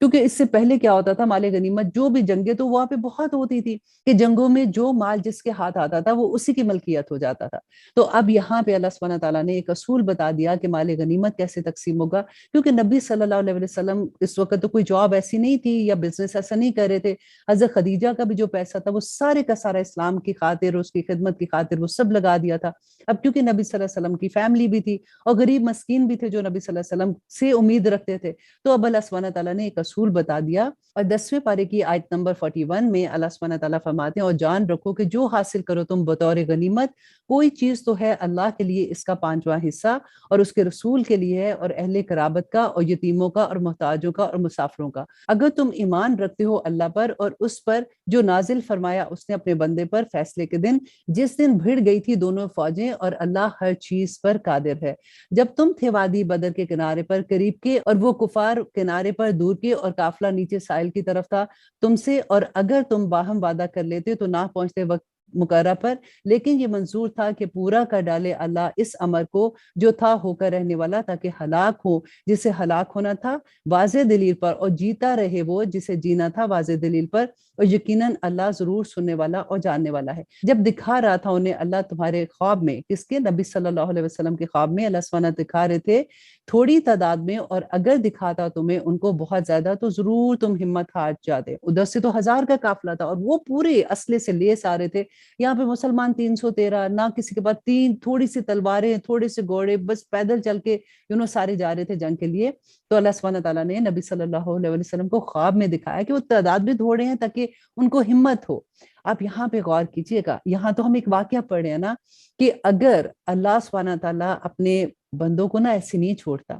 کیونکہ اس سے پہلے کیا ہوتا تھا، مال غنیمت جو بھی جنگیں تو وہاں پہ بہت ہوتی تھی کہ جنگوں میں جو مال جس کے ہاتھ آتا تھا وہ اسی کی ملکیت ہو جاتا تھا. تو اب یہاں پہ اللہ سبحانہ تعالیٰ نے ایک اصول بتا دیا کہ مال غنیمت کیسے تقسیم ہوگا. کیونکہ نبی صلی اللہ علیہ وسلم اس وقت تو کوئی جاب ایسی نہیں تھی یا بزنس ایسا نہیں کر رہے تھے. حضرت خدیجہ کا بھی جو پیسہ تھا وہ سارے کا سارا اسلام کی خاطر، اس کی خدمت کی خاطر وہ سب لگا دیا تھا. اب کیونکہ نبی صلی اللہ علیہ وسلم کی فیملی بھی تھی اور غریب مسکین بھی تھے جو نبی صلی اللہ علیہ وسلم سے امید رکھتے تھے، تو اب اللہ سبحانہ تعالیٰ نے ایک اصول بتا دیا. اور 10ویں پارے کی آیت نمبر 41 میں اللہ سبحانہ تعالیٰ فرماتے ہیں، اور جان رکھو کہ جو حاصل کرو تم بطور غنیمت، کوئی چیز تو ہے اللہ کے لیے اس کا 5واں حصہ اور اس کے رسول کے لیے ہے اور اہل قرابت کا اور یتیموں کا اور محتاجوں کا اور مسافروں کا، اگر تم ایمان رکھتے ہو اللہ پر اور اس پر جو نازل فرمایا اس نے اپنے بندے پر فیصلے کے دن، جس دن بھیڑ گئی تھی دونوں فوجیں، اور اللہ ہر چیز پر قادر ہے. جب تم تھے وادی بدر کے کنارے پر قریب کے اور وہ کفار کنارے پر دور کے اور قافلہ نیچے ساحل کی طرف تھا تم سے، اور اگر تم باہم وعدہ کر لیتے تو نہ پہنچتے وقت مقررہ پر، لیکن یہ منظور تھا کہ پورا کر ڈالے اللہ اس امر کو جو تھا ہو کر رہنے والا، تاکہ ہلاک ہو جسے ہلاک ہونا تھا واضح دلیل پر، اور جیتا رہے وہ جسے جینا تھا واضح دلیل پر، اور یقیناً اللہ ضرور سننے والا اور جاننے والا ہے. جب دکھا رہا تھا انہیں اللہ تمہارے خواب میں، کس کے؟ نبی صلی اللہ علیہ وسلم کے خواب میں اللہ سبحانہ دکھا رہے تھے تھوڑی تعداد میں، اور اگر دکھاتا تمہیں ان کو بہت زیادہ تو ضرور تم ہمت ہار جاتے. ادھر سے تو 1000 کا قافلہ تھا اور وہ پورے اسلحے سے لیس آ رہے تھے، یہاں پہ مسلمان 313، نہ کسی کے پاس تھوڑی سی تلواریں، تھوڑے سے گھوڑے، بس پیدل چل کے سارے جا رہے تھے جنگ کے لیے. تو اللہ سبحانہ تعالیٰ نے نبی صلی اللہ علیہ وسلم کو خواب میں دکھایا کہ وہ تعداد بھی تھوڑے ہیں تاکہ ان کو ہمت ہو. آپ یہاں پہ غور کیجئے گا، یہاں تو ہم ایک واقعہ پڑھ رہے ہیں نا کہ اگر اللہ سبحانہ تعالیٰ اپنے بندوں کو نا ایسے نہیں چھوڑتا،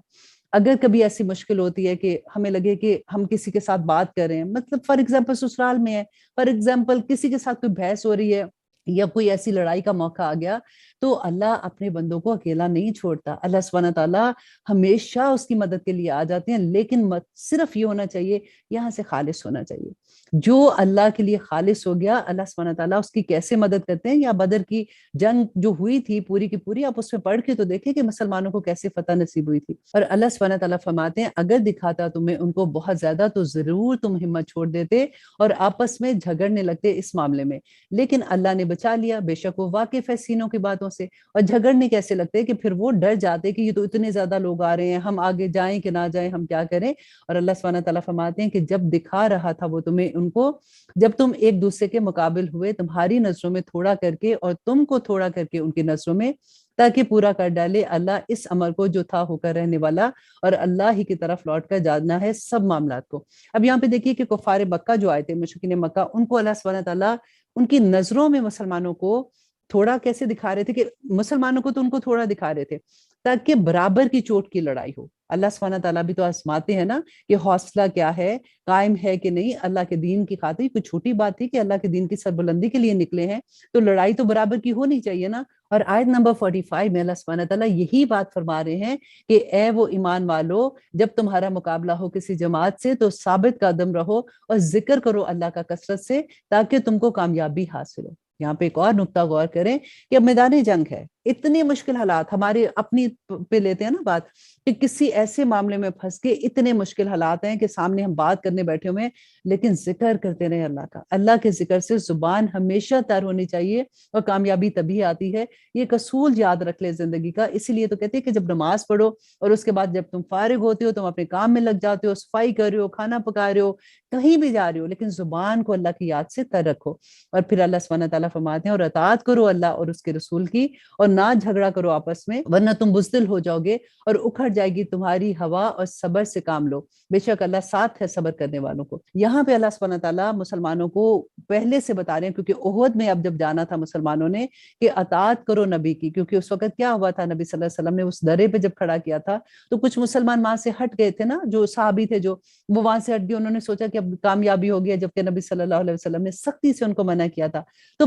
اگر کبھی ایسی مشکل ہوتی ہے کہ ہمیں لگے کہ ہم کسی کے ساتھ بات کر رہے ہیں، مطلب فار ایگزامپل سسرال میں ہے، فار ایگزامپل کسی کے ساتھ کوئی بحث ہو رہی ہے یا کوئی ایسی لڑائی کا موقع آ گیا، تو اللہ اپنے بندوں کو اکیلا نہیں چھوڑتا. اللہ سبحانہ تعالیٰ ہمیشہ اس کی مدد کے لیے آ جاتے ہیں، لیکن صرف یہ ہونا چاہیے، یہاں سے خالص ہونا چاہیے. جو اللہ کے لیے خالص ہو گیا، اللہ سبحانہ تعالیٰ اس کی کیسے مدد کرتے ہیں. یا بدر کی جنگ جو ہوئی تھی پوری کی پوری، آپ اس میں پڑھ کے تو دیکھیں کہ مسلمانوں کو کیسے فتح نصیب ہوئی تھی. اور اللہ سبحانہ تعالیٰ فرماتے ہیں اگر دکھاتا تمہیں ان کو بہت زیادہ تو ضرور تم ہمت چھوڑ دیتے اور آپس میں جھگڑنے لگتے اس معاملے میں، لیکن اللہ نے بچا لیا، بے شک وہ واقف ہے سینوں کی باتوں سے. اور جھگڑنے کیسے لگتے کہ پھر وہ ڈر جاتے کہ یہ تو اتنے زیادہ لوگ آ رہے ہیں، ہم آگے جائیں کہ نہ جائیں، ہم کیا کریں. اور اللہ سبحانہ تعالیٰ فرماتے ہیں کہ جب دکھا رہا تھا وہ تمہیں ان کو، جب تم ایک دوسرے کے مقابل ہوئے تمہاری نظروں میں تھوڑا کر کے اور تم کو تھوڑا کر کے ان کی نظروں میں، تاکہ پورا کر ڈالے اللہ اس امر کو جو تھا ہو کر رہنے والا، اور اللہ ہی کی طرف لوٹ کر جانا ہے سب معاملات کو. اب یہاں پہ دیکھیے کہ کفار مکہ جو آئے تھے، مشرکین مکہ، ان کو اللہ سبحانہ تعالیٰ ان کی نظروں میں مسلمانوں کو تھوڑا کیسے دکھا رہے تھے کہ مسلمانوں کو تو ان کو تھوڑا دکھا رہے تھے تاکہ برابر کی چوٹ کی لڑائی ہو. اللہ سبحانہ تعالیٰ بھی تو آزماتے ہیں نا کہ حوصلہ کیا ہے، قائم ہے کہ نہیں اللہ کے دین کی خاطر. کوئی چھوٹی بات تھی کہ اللہ کے دین کی سربلندی کے لیے نکلے ہیں، تو لڑائی تو برابر کی ہونی چاہیے نا. اور آیت نمبر 45 میں اللہ سبحانہ تعالیٰ یہی بات فرما رہے ہیں کہ اے وہ ایمان والو، جب تمہارا مقابلہ ہو کسی جماعت سے تو ثابت قدم رہو اور ذکر کرو اللہ کا کثرت سے تاکہ تم کو کامیابی حاصل ہو. یہاں پہ ایک اور نقطہ غور کریں کہ اب میدان جنگ ہے، اتنے مشکل حالات، ہمارے اپنی پہ لیتے ہیں نا بات کہ کسی ایسے معاملے میں پھنس کے اتنے مشکل حالات ہیں کہ سامنے ہم بات کرنے بیٹھے ہوئے ہیں، لیکن ذکر کرتے رہے اللہ کا. اللہ کے ذکر سے زبان ہمیشہ تر ہونی چاہیے اور کامیابی تبھی آتی ہے. یہ ایک اصول یاد رکھ لے زندگی کا. اسی لیے تو کہتے ہیں کہ جب نماز پڑھو اور اس کے بعد جب تم فارغ ہوتے ہو، تم اپنے کام میں لگ جاتے ہو، صفائی کر رہے ہو، کھانا پکا رہے ہو، کہیں بھی جا رہے ہو، لیکن زبان کو اللہ کی یاد سے تر رکھو. اور پھر اللہ سبحانہ تعالیٰ فرماتے ہیں اور اطاعت کرو اللہ اور اس کے رسول کی، اور نہ جھگڑا کرو آپس میں ورنہ تم بزدل ہو جاؤ گے اور اکھڑ جائے گی تمہاری ہوا، اور صبر سے کام لو، بے شک اللہ ساتھ ہے صبر کرنے والوں کو. یہاں پہ اللہ سبحانہ تعالیٰ مسلمانوں کو پہلے سے بتا رہے ہیں، کیونکہ احد میں اب جب جانا تھا مسلمانوں نے کہ اطاعت کرو نبی کی، کیونکہ اس وقت کیا ہوا تھا، نبی صلی اللہ علیہ وسلم نے اس درے پہ جب کھڑا کیا تھا تو کچھ مسلمان وہاں سے ہٹ گئے تھے نا، جو صحابی تھے جو وہ وہاں سے ہٹ گئے، انہوں نے سوچا کہ اب کامیابی ہو گیا، جبکہ نبی صلی اللہ علیہ وسلم نے سختی سے ان کو منع کیا تھا. تو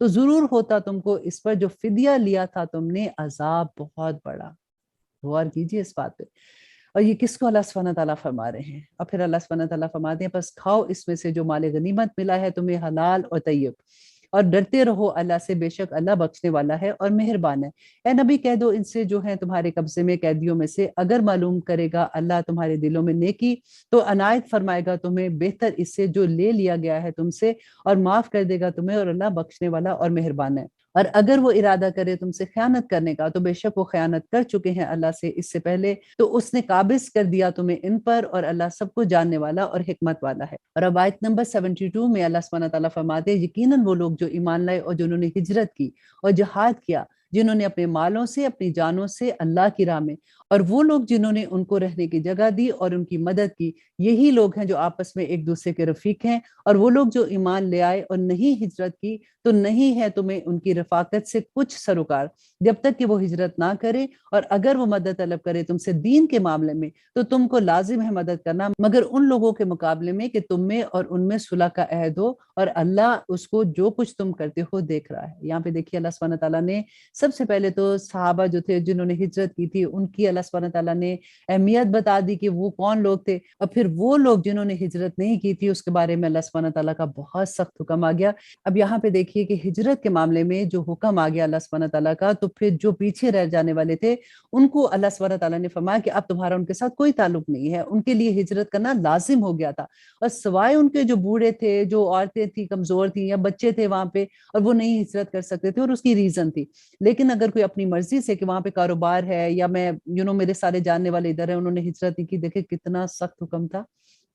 تو ضرور ہوتا تم کو اس پر جو فدیہ لیا تھا تم نے عذاب بہت بڑا۔ غور کیجیے اس بات پہ۔ اور یہ کس کو اللہ سبحانہ تعالیٰ فرما رہے ہیں؟ اور پھر اللہ سبحانہ تعالیٰ فرماتے ہیں بس کھاؤ اس میں سے جو مال غنیمت ملا ہے تمہیں حلال اور طیب، اور ڈرتے رہو اللہ سے، بے شک اللہ بخشنے والا ہے اور مہربان ہے۔ اے نبی کہہ دو ان سے جو ہیں تمہارے قبضے میں قیدیوں میں سے، اگر معلوم کرے گا اللہ تمہارے دلوں میں نیکی تو عنایت فرمائے گا تمہیں بہتر اس سے جو لے لیا گیا ہے تم سے، اور معاف کر دے گا تمہیں، اور اللہ بخشنے والا اور مہربان ہے۔ اور اگر وہ ارادہ کرے تم سے خیانت کرنے کا تو بے شک وہ خیانت کر چکے ہیں اللہ سے اس سے پہلے، تو اس نے قابض کر دیا تمہیں ان پر، اور اللہ سب کو جاننے والا اور حکمت والا ہے۔ اور اب آیت نمبر 72 میں اللہ سبحانہ تعالیٰ فرماتے ہیں یقیناً وہ لوگ جو ایمان لائے اور جنہوں نے ہجرت کی اور جہاد کیا، جنہوں نے اپنے مالوں سے اپنی جانوں سے اللہ کی راہ میں، اور وہ لوگ جنہوں نے ان کو رہنے کی جگہ دی اور ان کی مدد کی، یہی لوگ ہیں جو آپس میں ایک دوسرے کے رفیق ہیں۔ اور وہ لوگ جو ایمان لے آئے اور نہیں ہجرت کی تو نہیں ہے تمہیں ان کی رفاقت سے کچھ سروکار جب تک کہ وہ ہجرت نہ کرے، اور اگر وہ مدد طلب کرے تم سے دین کے معاملے میں تو تم کو لازم ہے مدد کرنا، مگر ان لوگوں کے مقابلے میں کہ تم میں اور ان میں صلح کا عہد ہو، اور اللہ اس کو جو کچھ تم کرتے ہو دیکھ رہا ہے۔ یہاں پہ دیکھیے اللہ سبحانہ تعالیٰ نے سب سے پہلے تو صحابہ جو تھے جنہوں نے ہجرت کی تھی ان کی اللہ سبحانہ تعالیٰ نے اہمیت بتا دی کہ وہ کون لوگ تھے، اور پھر وہ لوگ جنہوں نے ہجرت نہیں کی تھی اس کے بارے میں اللہ سبحانہ تعالیٰ کا بہت سخت حکم آ گیا۔ اب یہاں پہ دیکھیے کہ ہجرت کے معاملے میں جو حکم آ گیا اللہ سبحانہ تعالیٰ کا، تو پھر جو پیچھے رہ جانے والے تھے ان کو اللہ سبحانہ تعالیٰ نے فرمایا کہ اب تمہارا ان کے ساتھ کوئی تعلق نہیں ہے، ان کے لیے ہجرت کرنا لازم ہو گیا تھا، اور سوائے ان کے جو بوڑھے تھے، جو عورتیں تھیں کمزور تھیں یا بچے تھے وہاں پہ اور وہ نہیں ہجرت کر سکتے تھے اور اس کی ریزن تھی، لیکن اگر کوئی اپنی مرضی سے کہ وہاں پہ کاروبار ہے یا میں میرے سارے جاننے والے ادھر ہیں، انہوں نے ہجرت نہیں کی، دیکھیں کتنا سخت حکم تھا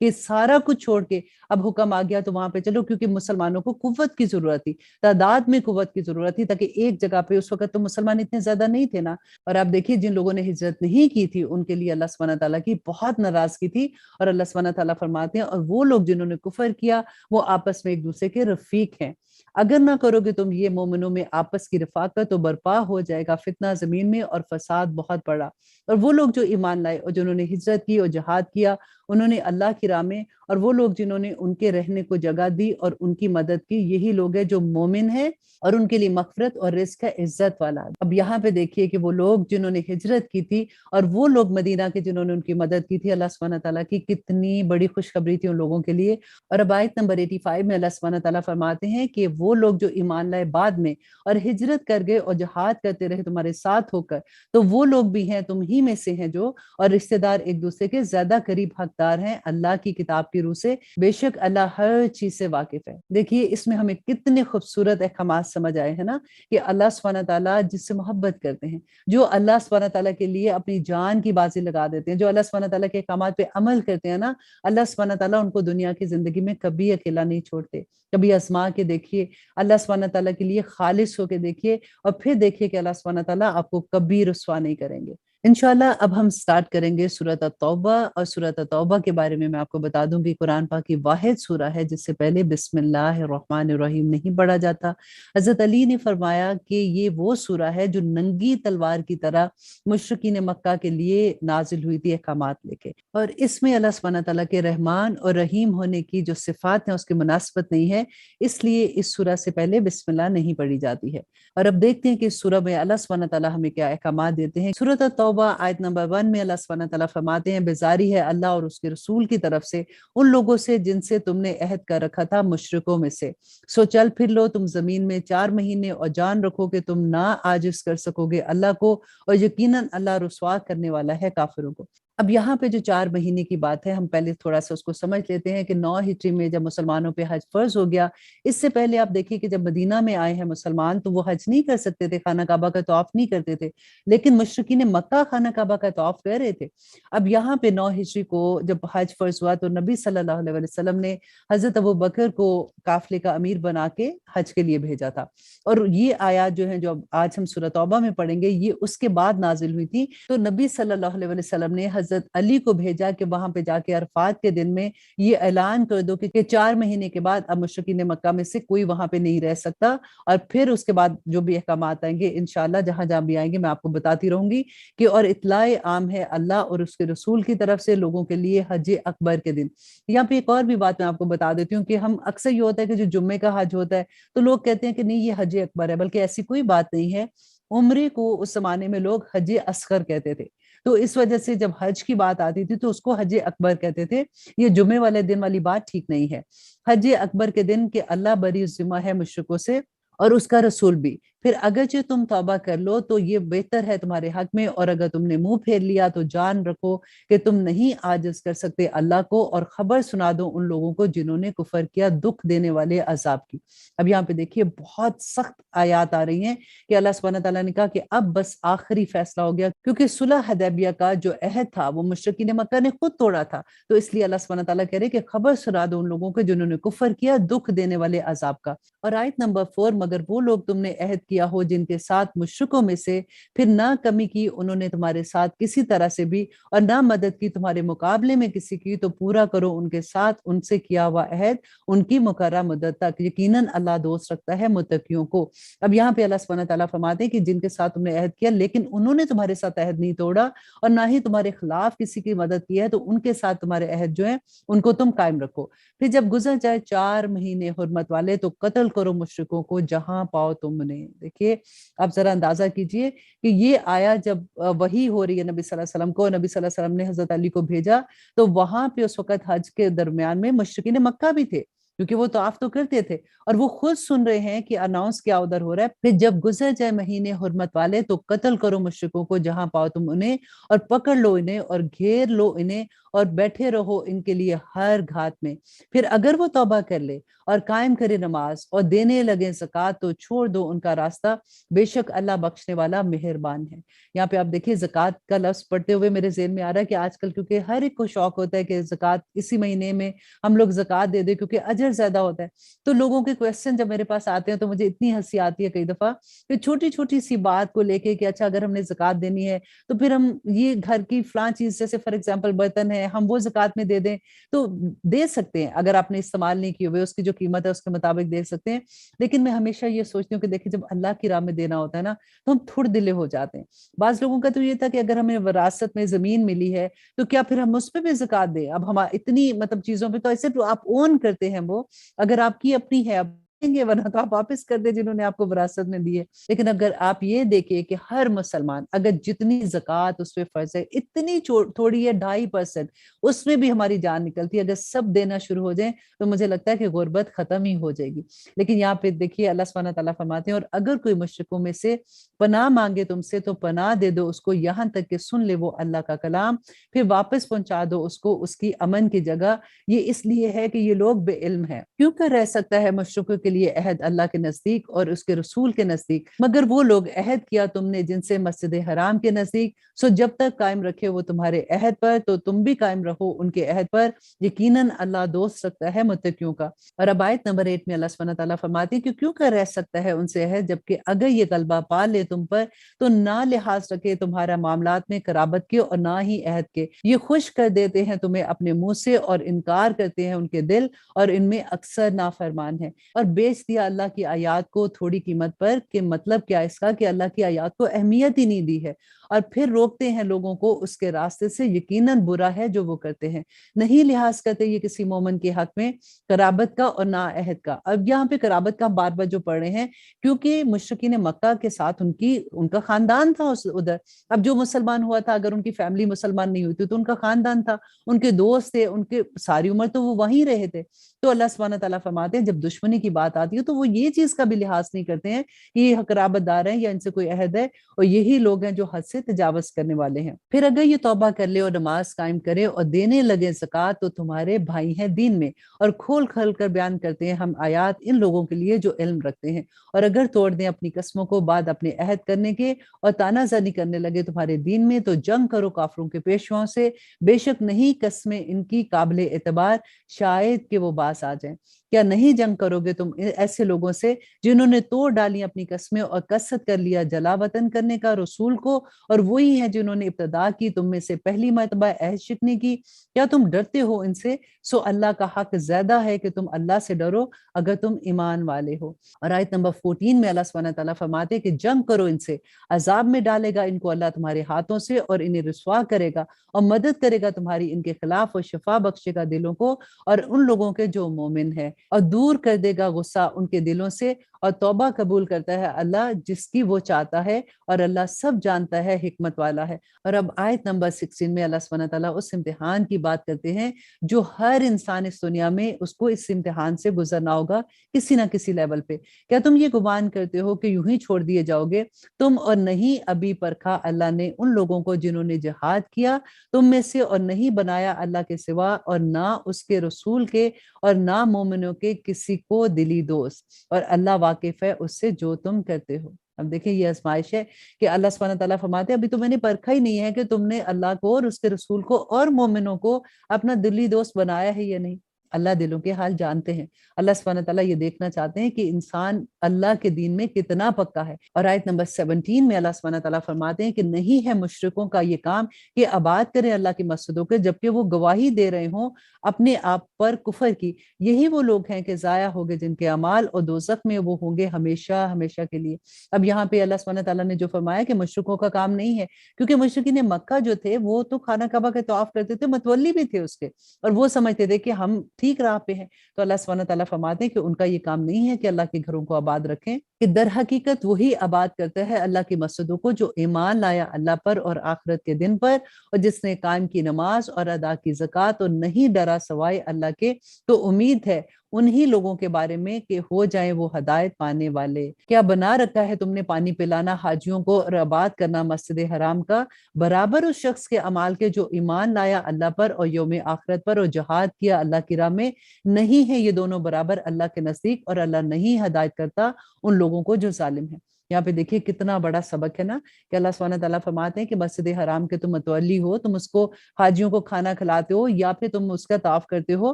کہ سارا کچھ چھوڑ کے اب حکم آ گیا تو وہاں پہ چلو، کیونکہ مسلمانوں کو قوت کی ضرورت تھی، تعداد میں قوت کی ضرورت تھی، تاکہ ایک جگہ پہ اس وقت تو مسلمان اتنے زیادہ نہیں تھے نا۔ اور آپ دیکھیے جن لوگوں نے ہجرت نہیں کی تھی ان کے لیے اللہ سبحانہ تعالیٰ کی بہت ناراضگی تھی، اور اللہ سبحانہ تعالیٰ فرماتے ہیں اور وہ لوگ جنہوں نے کفر کیا وہ آپس میں ایک دوسرے کے رفیق ہیں، اگر نہ کرو گے تم یہ مومنوں میں آپس کی رفاقت تو برپا ہو جائے گا فتنہ زمین میں اور فساد بہت بڑا۔ اور وہ لوگ جو ایمان لائے اور جنہوں نے ہجرت کی اور جہاد کیا انہوں نے اللہ کی راہ میں، اور وہ لوگ جنہوں نے ان کے رہنے کو جگہ دی اور ان کی مدد کی، یہی لوگ ہیں جو مومن ہیں اور ان کے لیے مغفرت اور رزق ہے عزت والا۔ اب یہاں پہ دیکھیے کہ وہ لوگ جنہوں نے ہجرت کی تھی اور وہ لوگ مدینہ کے جنہوں نے ان کی مدد کی تھی، اللہ سبحانہ تعالیٰ کی کتنی بڑی خوشخبری تھی ان لوگوں کے لیے۔ اور اب آیت نمبر 85 میں اللہ سبحانہ تعالیٰ فرماتے ہیں کہ وہ لوگ جو ایمان لائے بعد میں اور ہجرت کر گئے اور جہاد کرتے رہے تمہارے ساتھ ہو کر، تو وہ لوگ بھی ہیں تم ہی میں سے ہیں جو، اور رشتہ دار ایک دوسرے کے زیادہ قریب حقدار ہیں اللہ کی کتاب کی روح سے، بے شک اللہ ہر چیز سے واقف ہے۔ دیکھیے اس میں ہمیں کتنے خوبصورت احکامات سمجھ آئے ہیں نا، کہ اللہ سبحانہ تعالیٰ جس سے محبت کرتے ہیں، جو اللہ سبحانہ تعالیٰ کے لیے اپنی جان کی بازی لگا دیتے ہیں، جو اللہ سبحانہ تعالیٰ کے احکامات پہ عمل کرتے ہیں نا، اللہ سبحانہ تعالیٰ ان کو دنیا کی زندگی میں کبھی اکیلا نہیں چھوڑتے۔ کبھی آزما کے دیکھیے، اللہ سبحانہ تعالیٰ کے لیے خالص ہو کے دیکھیے، اور پھر دیکھیے کہ اللہ سبحانہ تعالیٰ آپ کو کبھی رسوا نہیں کریں گے۔ انشاءاللہ اب ہم سٹارٹ کریں گے سورۃ التوبہ، اور سورۃ التوبہ کے بارے میں آپ کو بتا دوں کہ قرآن پاک کی واحد سورہ ہے جس سے پہلے بسم اللہ الرحمن الرحیم نہیں پڑھا جاتا۔ حضرت علی نے فرمایا کہ یہ وہ سورہ ہے جو ننگی تلوار کی طرح مشرکین مکہ کے لیے نازل ہوئی تھی احکامات لے کے، اور اس میں اللہ سبحانہ تعالیٰ کے رحمان اور رحیم ہونے کی جو صفات ہیں اس کی مناسبت نہیں ہے، اس لیے اس سورہ سے پہلے بسم اللہ نہیں پڑھی جاتی ہے۔ اور اب دیکھتے ہیں کہ اس سورہ میں اللہ سبحانہ تعالیٰ ہمیں کیا احکامات دیتے ہیں۔ سورۃ التوبہ آیت نمبر 1 میں اللہ سبحانہ تعالیٰ فرماتے ہیں بیزاری ہے اللہ اور اس کے رسول کی طرف سے ان لوگوں سے جن سے تم نے عہد کر رکھا تھا مشرکوں میں سے، سو چل پھر لو تم زمین میں 4 مہینے اور جان رکھو کہ تم نہ عاجز کر سکو گے اللہ کو، اور یقیناً اللہ رسوا کرنے والا ہے کافروں کو۔ اب یہاں پہ جو 4 مہینے کی بات ہے ہم پہلے تھوڑا سا اس کو سمجھ لیتے ہیں کہ 9 ہجری میں جب مسلمانوں پہ حج فرض ہو گیا، اس سے پہلے آپ دیکھیے کہ جب مدینہ میں آئے ہیں مسلمان تو وہ حج نہیں کر سکتے تھے، خانہ کعبہ کا طواف نہیں کرتے تھے، لیکن مشرکین مکہ خانہ کعبہ کا طواف کر رہے تھے۔ اب یہاں پہ 9 ہجری کو جب حج فرض ہوا تو نبی صلی اللہ علیہ وسلم نے حضرت ابوبکر کو قافلے کا امیر بنا کے حج کے لیے بھیجا تھا، اور یہ آیات جو ہیں جو آج ہم سورۃ توبہ میں پڑھیں گے یہ اس کے بعد نازل ہوئی تھی۔ تو نبی صلی اللہ علیہ وسلم نے حضرت حضرت علی کو بھیجا کہ وہاں پہ جا کے عرفات کے دن میں یہ اعلان کر دو کہ 4 مہینے کے بعد اب مشرکین مکہ میں سے کوئی وہاں پہ نہیں رہ سکتا، اور پھر اس کے بعد جو بھی احکامات آئیں گے انشاءاللہ جہاں جہاں بھی آئیں گے میں آپ کو بتاتی رہوں گی کہ اور اطلاع عام ہے اللہ اور اس کے رسول کی طرف سے لوگوں کے لیے حج اکبر کے دن۔ یہاں پہ ایک اور بھی بات میں آپ کو بتا دیتی ہوں کہ ہم اکثر یہ ہوتا ہے کہ جو جمعے کا حج ہوتا ہے تو لوگ کہتے ہیں کہ نہیں یہ حج اکبر ہے، بلکہ ایسی کوئی بات نہیں ہے۔ عمرے کو اس زمانے میں لوگ حج اصغر کہتے تھے، تو اس وجہ سے جب حج کی بات آتی تھی تو اس کو حج اکبر کہتے تھے۔ یہ جمعے والے دن والی بات ٹھیک نہیں ہے۔ حج اکبر کے دن کہ اللہ بری ذمہ ہے مشرکوں سے اور اس کا رسول بھی، پھر اگرچہ تم توبہ کر لو تو یہ بہتر ہے تمہارے حق میں، اور اگر تم نے منہ پھیر لیا تو جان رکھو کہ تم نہیں عاجز کر سکتے اللہ کو، اور خبر سنا دو ان لوگوں کو جنہوں نے کفر کیا دکھ دینے والے عذاب کی۔ اب یہاں پہ دیکھیے بہت سخت آیات آ رہی ہیں کہ اللہ سبحانہ تعالیٰ نے کہا کہ اب بس آخری فیصلہ ہو گیا، کیونکہ صلح حدیبیہ کا جو عہد تھا وہ مشرکین مکہ نے خود توڑا تھا، تو اس لیے اللہ سبحانہ تعالیٰ کہہ رہے کہ خبر سنا دو ان لوگوں کو جنہوں نے کفر کیا دکھ دینے والے عذاب کا۔ اور آیت نمبر 4، مگر وہ لوگ تم نے عہد کیا ہو جن کے ساتھ مشرکوں میں سے، پھر نہ کمی کی انہوں نے تمہارے ساتھ کسی طرح سے بھی، اور نہ مدد کی تمہارے مقابلے میں کسی کی، تو پورا کرو ان کے ساتھ ان سے کیا ہوا عہد ان کی مقررہ مدت تک، یقیناً اللہ دوست رکھتا ہے متقیوں کو۔ اب یہاں پہ اللہ سبحانہ تعالیٰ فرماتے ہیں کہ جن کے ساتھ تم نے عہد کیا لیکن انہوں نے تمہارے ساتھ عہد نہیں توڑا اور نہ ہی تمہارے خلاف کسی کی مدد کی ہے، تو ان کے ساتھ تمہارے عہد جو ہیں ان کو تم قائم رکھو۔ پھر جب گزر جائے 4 مہینے حرمت والے تو قتل کرو مشرکوں کو جہاں پاؤ تم نے۔ دیکھیے آپ ذرا اندازہ کیجئے کہ یہ آیا جب وحی ہو رہی ہے نبی صلی اللہ علیہ وسلم کو، نبی صلی اللہ علیہ وسلم نے حضرت علی کو بھیجا، تو وہاں پہ اس وقت حج کے درمیان میں مشرکین مکہ بھی تھے کیونکہ وہ طواف تو کرتے تھے، اور وہ خود سن رہے ہیں کہ اناؤنس کیا ادھر ہو رہا ہے۔ پھر جب گزر جائے مہینے حرمت والے تو قتل کرو مشرکوں کو جہاں پاؤ تم انہیں، اور پکڑ لو انہیں اور گھیر لو انہیں، اور بیٹھے رہو ان کے لیے ہر گھات میں۔ پھر اگر وہ توبہ کر لے اور قائم کرے نماز اور دینے لگے زکوٰۃ تو چھوڑ دو ان کا راستہ، بے شک اللہ بخشنے والا مہربان ہے۔ یہاں پہ آپ دیکھیے زکوٰۃ کا لفظ پڑھتے ہوئے میرے ذہن میں آ رہا ہے کہ آج کل کیونکہ ہر ایک کو شوق ہوتا ہے کہ زکوٰۃ اسی مہینے میں ہم لوگ زکوٰۃ دے دیں کیونکہ اجر زیادہ ہوتا ہے، تو لوگوں کے کویسچن جب میرے پاس آتے ہیں تو مجھے اتنی ہنسی آتی ہے کئی دفعہ کہ چھوٹی چھوٹی سی بات کو لے کے کہ اچھا اگر ہم نے زکوٰۃ دینی ہے تو پھر ہم یہ گھر کی فلاں چیز جیسے فار ایگزامپل برتن ہے ہم وہ زکوٰۃ میں دے دیں، تو دے سکتے ہیں اگر آپ نے استعمال نہیں کیے ہوئے، اس کی جو قیمت ہے اس کے مطابق دے سکتے ہیں۔ لیکن میں ہمیشہ یہ سوچتی ہوں کہ دیکھیں جب اللہ کی راہ میں دینا ہوتا ہے نا تو ہم تھوڑ دلے ہو جاتے ہیں۔ بعض لوگوں کا تو یہ تھا کہ اگر ہمیں وراثت میں زمین ملی ہے تو کیا پھر ہم اس پہ بھی زکوٰۃ دیں؟ اب ہم اتنی مطلب چیزوں پہ تو ایسے تو آپ اون کرتے ہیں، وہ اگر آپ کی اپنی ہے اب دیں گے، ورنہ تو آپ واپس کر دیں جنہوں نے آپ کو وراثت میں دی ہے۔ لیکن اگر آپ یہ دیکھیں کہ ہر مسلمان اگر جتنی زکوٰۃ اس پہ فرض ہے اتنی تھوڑی ہے 2.5%، اس میں بھی ہماری جان نکلتی ہے، اگر سب دینا شروع ہو جائیں تو مجھے لگتا ہے کہ غربت ختم ہی ہو جائے گی۔ لیکن یہاں پہ دیکھیے اللہ سبحانہ تعالیٰ فرماتے ہیں اور اگر کوئی مشرکوں میں سے پناہ مانگے تم سے تو پناہ دے دو اس کو یہاں تک کہ سن لے وہ اللہ کا کلام، پھر واپس پہنچا دو اس کو اس کی امن کی جگہ۔ یہ اس لیے ہے کہ یہ لوگ بے علم ہیں۔ کیوں کر رہ سکتا ہے مشرکوں کے لیے عہد اللہ کے نزدیک اور اس کے رسول کے نزدیک، مگر وہ لوگ عہد کیا تم نے جن سے مسجد حرام کے نزدیک، سو جب تک قائم رکھے وہ تمہارے عہد پر تو تم بھی قائم رہو ان کے عہد پر، یقیناً اللہ دوست رکھتا ہے متقیوں کا۔ اور اب آیت نمبر 8 میں اللہ سبحانہ تعالیٰ فرماتے ہیں کہ کیوں کر رہ سکتا ہے ان سے عہد، جبکہ اگر یہ غلبہ پا لے تم پر تو نہ لحاظ رکھے تمہارا معاملات میں قرابت کے اور نہ ہی عہد کے، یہ خوش کر دیتے ہیں تمہیں اپنے منہ سے اور انکار کرتے ہیں ان کے دل، اور ان میں اکثر نافرمان ہے۔ اور بیچ دیا اللہ کی آیات کو تھوڑی قیمت پر، کہ مطلب کیا اس کا کہ اللہ کی آیات کو اہمیت ہی نہیں دی ہے، اور پھر روکتے ہیں لوگوں کو اس کے راستے سے، یقیناً برا ہے جو وہ کرتے ہیں۔ نہیں لحاظ کرتے یہ کسی مومن کے حق میں قرابت کا اور نہ عہد کا۔ اب یہاں پہ قرابت کا بار بار جو پڑھ رہے ہیں کیونکہ مشرکین مکہ کے ساتھ ان کا خاندان تھا ادھر۔ اب جو مسلمان ہوا تھا اگر ان کی فیملی مسلمان نہیں ہوئی تھی تو ان کا خاندان تھا، ان کے دوست تھے، ان کے ساری عمر تو وہ وہیں رہے تھے۔ تو اللہ سبحانہ تعالیٰ فرماتے ہیں جب دشمنی کی بات آتی ہے تو وہ یہ چیز کا بھی لحاظ نہیں کرتے ہیں کہ یہ قرابت دار ہیں یا ان سے کوئی عہد ہے، اور یہی لوگ ہیں جو حد سے تجاوز کرنے والے ہیں۔ پھر اگر یہ توبہ کر لے اور نماز قائم کرے اور دینے لگے زکوٰۃ تو تمہارے بھائی ہیں دین میں، اور کھول کھل کر بیان کرتے ہیں ہم آیات ان لوگوں کے لیے جو علم رکھتے ہیں۔ اور اگر توڑ دیں اپنی قسموں کو بعد اپنے عہد کرنے کے اور تانا زنی کرنے لگے تمہارے دین میں تو جنگ کرو کافروں کے پیشواؤں سے، بے شک نہیں قسمیں ان کی قابل اعتبار، شاید کہ وہ باز آ جائیں۔ کیا نہیں جنگ کرو گے تم ایسے لوگوں سے جنہوں نے توڑ ڈالی اپنی قسمیں اور کثرت کر لیا جلا وطن کرنے کا رسول کو، اور وہی ہیں جنہوں نے ابتدا کی تم میں سے پہلی مرتبہ عہد شکنی کی؟ کیا تم ڈرتے ہو ان سے؟ سو اللہ کا حق زیادہ ہے کہ تم اللہ سے ڈرو اگر تم ایمان والے ہو۔ اور آیت نمبر 14 میں اللہ سبحانہ تعالیٰ فرماتے ہیں کہ جنگ کرو ان سے، عذاب میں ڈالے گا ان کو اللہ تمہارے ہاتھوں سے، اور انہیں رسوا کرے گا اور مدد کرے گا تمہاری ان کے خلاف، اور شفا بخشے گا دلوں کو اور ان لوگوں کے جو مومن ہے، اور دور کر دے گا غصہ ان کے دلوں سے، اور توبہ قبول کرتا ہے اللہ جس کی وہ چاہتا ہے، اور اللہ سب جانتا ہے، حکمت والا ہے۔ اور اب آیت نمبر 16 میں اللہ سبحانہ تعالیٰ اس امتحان کی بات کرتے ہیں جو ہر انسان اس دنیا میں اس کو اس امتحان سے گزرنا ہوگا کسی نہ کسی لیول پہ۔ کیا تم یہ گمان کرتے ہو کہ یوں ہی چھوڑ دیے جاؤ گے تم، اور نہیں ابھی پرکھا اللہ نے ان لوگوں کو جنہوں نے جہاد کیا تم میں سے، اور نہیں بنایا اللہ کے سوا اور نہ اس کے رسول کے اور نہ مومنوں کے کسی کو دلی دوست، اور اللہ واقف ہے اس سے جو تم کرتے ہو۔ اب دیکھیں یہ آزمائش ہے کہ اللہ سبحانہ تعالیٰ فرماتے ہیں ابھی تو میں نے پرکھا ہی نہیں ہے کہ تم نے اللہ کو اور اس کے رسول کو اور مومنوں کو اپنا دلی دوست بنایا ہے یا نہیں۔ اللہ دلوں کے حال جانتے ہیں۔ اللہ سبحانہ تعالیٰ یہ دیکھنا چاہتے ہیں کہ انسان اللہ کے دین میں کتنا پکا ہے۔ اور آیت نمبر 17 میں اللہ سبحانہ تعالیٰ فرماتے ہیں کہ نہیں ہے مشرکوں کا یہ کام کہ آباد کریں اللہ کی مسجدوں کے جبکہ وہ گواہی دے رہے ہوں اپنے آپ پر کفر کی، یہی وہ لوگ ہیں کہ ضائع ہوگے جن کے اعمال، اور دوزخ میں وہ ہوں گے ہمیشہ ہمیشہ کے لیے۔ اب یہاں پہ اللہ سبحانہ تعالیٰ نے جو فرمایا کہ مشرکوں کا کام نہیں ہے، کیونکہ مشرکین مکہ جو تھے وہ تو خانہ کعبہ کے طواف کرتے تھے، متولی بھی تھے اس کے، اور وہ سمجھتے تھے کہ ہم ٹھیک راہ پہ ہیں۔ تو اللہ سبحانہ تعالیٰ فرماتے ہیں کہ ان کا یہ کام نہیں ہے کہ اللہ کے گھروں کو آباد رکھیں، کہ در حقیقت وہی آباد کرتا ہے اللہ کی مسجدوں کو جو ایمان لایا اللہ پر اور آخرت کے دن پر، اور جس نے قائم کی نماز اور ادا کی زکوٰۃ اور نہیں ڈرا سوائے اللہ کے، تو امید ہے انہی لوگوں کے بارے میں کہ ہو جائیں وہ ہدایت پانے والے۔ کیا بنا رکھا ہے تم نے پانی پلانا حاجیوں کو اور آباد کرنا مسجد حرام کا برابر اس شخص کے اعمال کے جو ایمان لایا اللہ پر اور یوم آخرت پر اور جہاد کیا اللہ کی راہ میں؟ نہیں ہے یہ دونوں برابر اللہ کے نزدیک، اور اللہ نہیں ہدایت کرتا ان لوگوں کو جو ظالم ہیں۔ یہاں پہ دیکھیے کتنا بڑا سبق ہے نا، کہ اللہ سبحانہ تعالیٰ فرماتے ہیں کہ مسجد حرام کے تم متولی ہو، تم اس کو حاجیوں کو کھانا کھلاتے ہو یا پھر تم اس کا طواف کرتے ہو،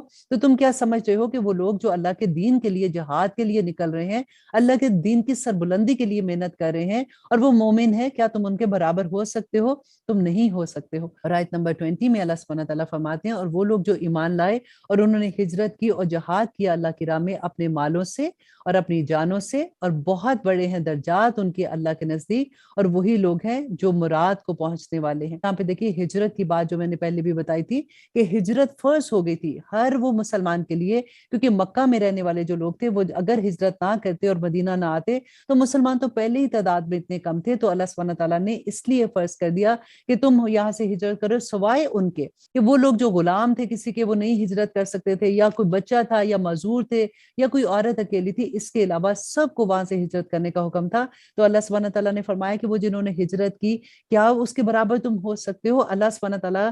تو تم کیا سمجھتے ہو کہ وہ لوگ جو اللہ کے دین کے لیے جہاد کے لیے نکل رہے ہیں، اللہ کے دین کی سربلندی کے لیے محنت کر رہے ہیں، اور وہ مومن ہے، کیا تم ان کے برابر ہو سکتے ہو؟ تم نہیں ہو سکتے ہو۔ اور آیت نمبر 20 میں اللہ سبحانہ تعالیٰ فرماتے ہیں اور وہ لوگ جو ایمان لائے اور انہوں نے ہجرت کی اور جہاد کیا اللہ کی راہ میں اپنے مالوں سے اور اپنی جانوں سے، اور بہت بڑے ہیں درجات ان کے اللہ کے نزدیک، اور وہی لوگ ہیں جو مراد کو پہنچنے والے ہیں۔ یہاں پہ دیکھیے ہجرت کی بات جو میں نے پہلے بھی بتائی تھی کہ ہجرت فرض ہو گئی تھی ہر وہ مسلمان کے لیے، کیونکہ مکہ میں رہنے والے جو لوگ تھے وہ اگر ہجرت نہ کرتے اور مدینہ نہ آتے تو مسلمان تو پہلے ہی تعداد میں اتنے کم تھے، تو اللہ سبحانہ تعالیٰ نے اس لیے فرض کر دیا کہ تم یہاں سے ہجرت کرو، سوائے ان کے کہ وہ لوگ جو غلام تھے کسی کے، وہ نہیں ہجرت کر سکتے تھے، یا کوئی بچہ تھا یا معذور تھے یا کوئی عورت اکیلی تھی، اس کے علاوہ سب کو وہاں سے ہجرت کرنے کا حکم تھا۔ تو اللہ سبحانہ تعالیٰ نے فرمایا کہ وہ جنہوں نے ہجرت کی کیا اس کے برابر تم ہو سکتے ہو؟ اللہ سبحانہ تعالیٰ